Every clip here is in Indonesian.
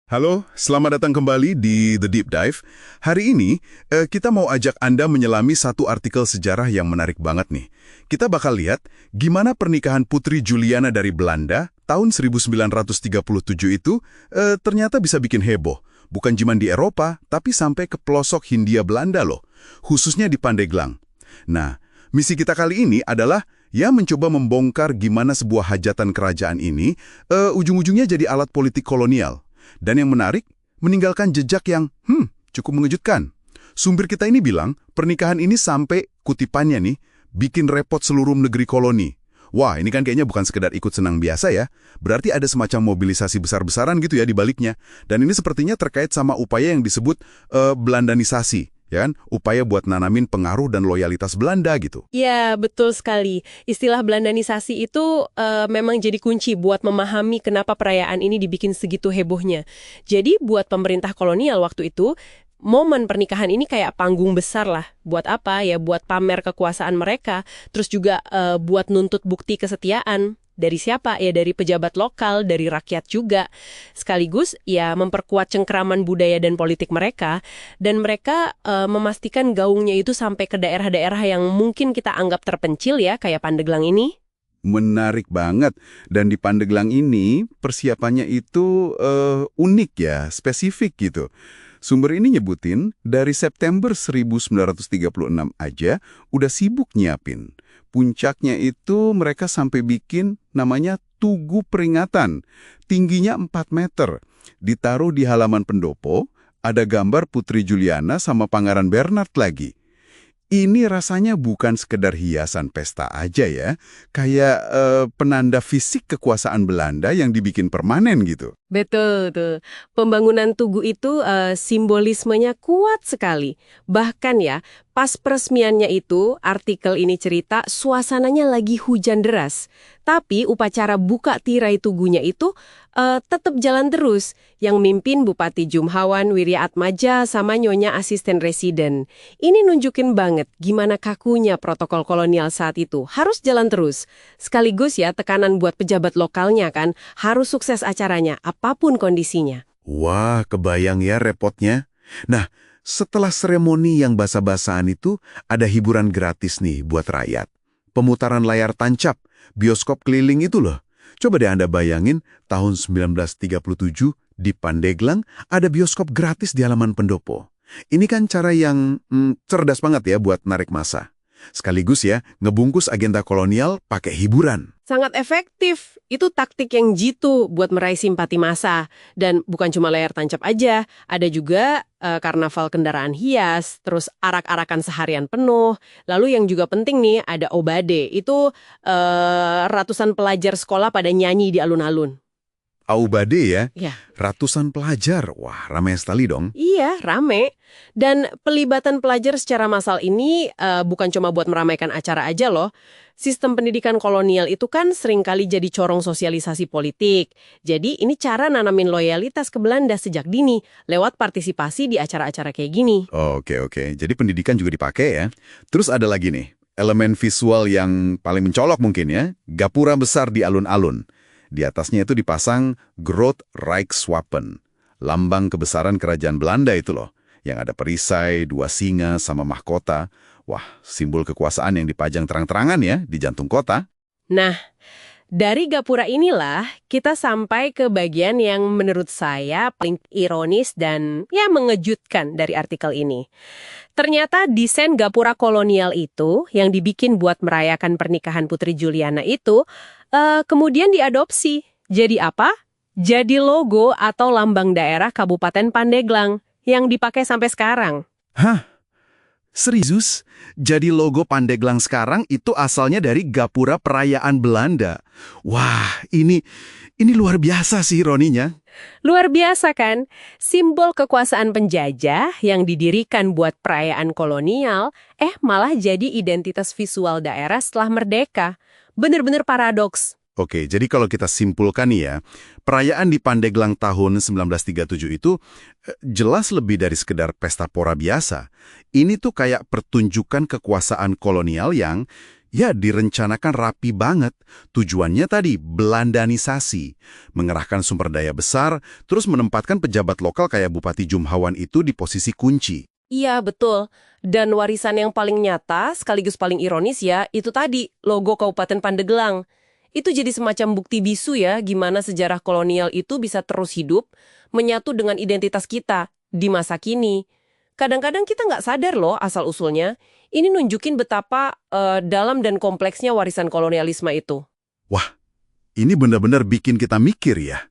Halo, selamat datang kembali di The Deep Dive. Hari ini, kita mau ajak Anda menyelami satu artikel sejarah yang menarik banget nih. Kita bakal lihat gimana pernikahan Putri Juliana dari Belanda tahun 1937 itu ternyata bisa bikin heboh. Bukan cuma di Eropa, tapi sampai ke pelosok Hindia Belanda loh, khususnya di Pandeglang. Nah, misi kita kali ini adalah mencoba membongkar gimana sebuah hajatan kerajaan ini ujung-ujungnya jadi alat politik kolonial. Dan yang menarik, meninggalkan jejak yang cukup mengejutkan. Sumber kita ini bilang, pernikahan ini sampai, kutipannya nih, bikin repot seluruh negeri koloni. Wah, ini kan kayaknya bukan sekedar ikut senang biasa ya. Berarti ada semacam mobilisasi besar-besaran gitu ya di baliknya. Dan ini sepertinya terkait sama upaya yang disebut Belandanisasi. Ya kan? Upaya buat nanamin pengaruh dan loyalitas Belanda gitu. Ya, betul sekali. Istilah Belandanisasi itu memang jadi kunci buat memahami kenapa perayaan ini dibikin segitu hebohnya. Jadi buat pemerintah kolonial waktu itu, momen pernikahan ini kayak panggung besar lah. Buat apa? Ya buat pamer kekuasaan mereka, terus juga buat nuntut bukti kesetiaan. Dari siapa? Ya dari pejabat lokal, dari rakyat juga. Sekaligus ya memperkuat cengkeraman budaya dan politik mereka. Dan mereka memastikan gaungnya itu sampai ke daerah-daerah yang mungkin kita anggap terpencil ya, kayak Pandeglang ini. Menarik banget. Dan di Pandeglang ini persiapannya itu unik ya, spesifik gitu. Sumber ini nyebutin dari September 1936 aja udah sibuk nyiapin. Puncaknya itu mereka sampai bikin namanya tugu peringatan. Tingginya 4 meter. Ditaruh di halaman pendopo, ada gambar Putri Juliana sama Pangeran Bernard lagi. Ini rasanya bukan sekedar hiasan pesta aja ya, kayak penanda fisik kekuasaan Belanda yang dibikin permanen gitu. Betul, tuh. Pembangunan tugu itu simbolismenya kuat sekali. Bahkan ya, pas peresmiannya itu, artikel ini cerita suasananya lagi hujan deras. Tapi upacara buka tirai tugunya itu tetap jalan terus. Yang mimpin Bupati Jumhawan Wiryaatmaja sama Nyonya Asisten Residen. Ini nunjukin banget gimana kakunya protokol kolonial saat itu. Harus jalan terus. Sekaligus ya tekanan buat pejabat lokalnya kan, harus sukses acaranya, apapun kondisinya. Wah, kebayang ya repotnya. Nah, setelah seremoni yang basa-basaan itu, ada hiburan gratis nih buat rakyat. Pemutaran layar tancap, bioskop keliling itu loh. Coba deh Anda bayangin, tahun 1937 di Pandeglang ada bioskop gratis di halaman pendopo. Ini kan cara yang cerdas banget ya buat narik massa. Sekaligus ya, ngebungkus agenda kolonial pakai hiburan. Sangat efektif. Itu taktik yang jitu buat meraih simpati massa. Dan bukan cuma layar tancap aja, ada juga karnaval kendaraan hias, terus arak-arakan seharian penuh. Lalu yang juga penting nih, ada obade. Itu ratusan pelajar sekolah pada nyanyi di alun-alun. Aubade ya? Ya. Ratusan pelajar. Wah, ramai sekali dong. Iya, rame. Dan pelibatan pelajar secara massal ini bukan cuma buat meramaikan acara aja loh. Sistem pendidikan kolonial itu kan seringkali jadi corong sosialisasi politik. Jadi ini cara nanamin loyalitas ke Belanda sejak dini, lewat partisipasi di acara-acara kayak gini. Oke. Jadi pendidikan juga dipakai ya. Terus ada lagi nih, elemen visual yang paling mencolok mungkin ya. Gapura besar di alun-alun. Di atasnya itu dipasang Groot Rijkswapen, lambang kebesaran kerajaan Belanda itu loh, yang ada perisai, 2 singa, sama mahkota. Wah, simbol kekuasaan yang dipajang terang-terangan ya di jantung kota. Nah, dari gapura inilah kita sampai ke bagian yang menurut saya paling ironis dan ya mengejutkan dari artikel ini. Ternyata desain gapura kolonial itu yang dibikin buat merayakan pernikahan Putri Juliana itu kemudian diadopsi. Jadi apa? Jadi logo atau lambang daerah Kabupaten Pandeglang yang dipakai sampai sekarang. Hah? Serius? Jadi logo Pandeglang sekarang itu asalnya dari gapura perayaan Belanda. Wah, ini luar biasa sih ironinya. Luar biasa kan? Simbol kekuasaan penjajah yang didirikan buat perayaan kolonial, malah jadi identitas visual daerah setelah merdeka. Bener-bener paradoks. Oke, jadi kalau kita simpulkan nih ya, perayaan di Pandeglang tahun 1937 itu jelas lebih dari sekedar pesta pora biasa. Ini tuh kayak pertunjukan kekuasaan kolonial yang Ya, direncanakan rapi banget. Tujuannya tadi, Belandanisasi. Mengerahkan sumber daya besar, terus menempatkan pejabat lokal kayak Bupati Jumhawan itu di posisi kunci. Iya, betul. Dan warisan yang paling nyata, sekaligus paling ironis ya, itu tadi, logo Kabupaten Pandeglang. Itu jadi semacam bukti bisu ya, gimana sejarah kolonial itu bisa terus hidup, menyatu dengan identitas kita di masa kini. Kadang-kadang kita nggak sadar loh asal-usulnya. Ini nunjukin betapa dalam dan kompleksnya warisan kolonialisme itu. Wah, ini benar-benar bikin kita mikir ya.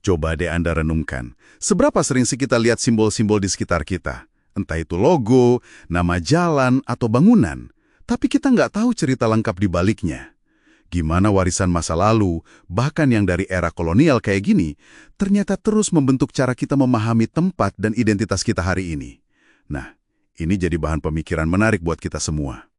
Coba deh Anda renungkan, seberapa sering sih kita lihat simbol-simbol di sekitar kita? Entah itu logo, nama jalan, atau bangunan. Tapi kita nggak tahu cerita lengkap di baliknya. Gimana warisan masa lalu, bahkan yang dari era kolonial kayak gini, ternyata terus membentuk cara kita memahami tempat dan identitas kita hari ini. Nah, ini jadi bahan pemikiran menarik buat kita semua.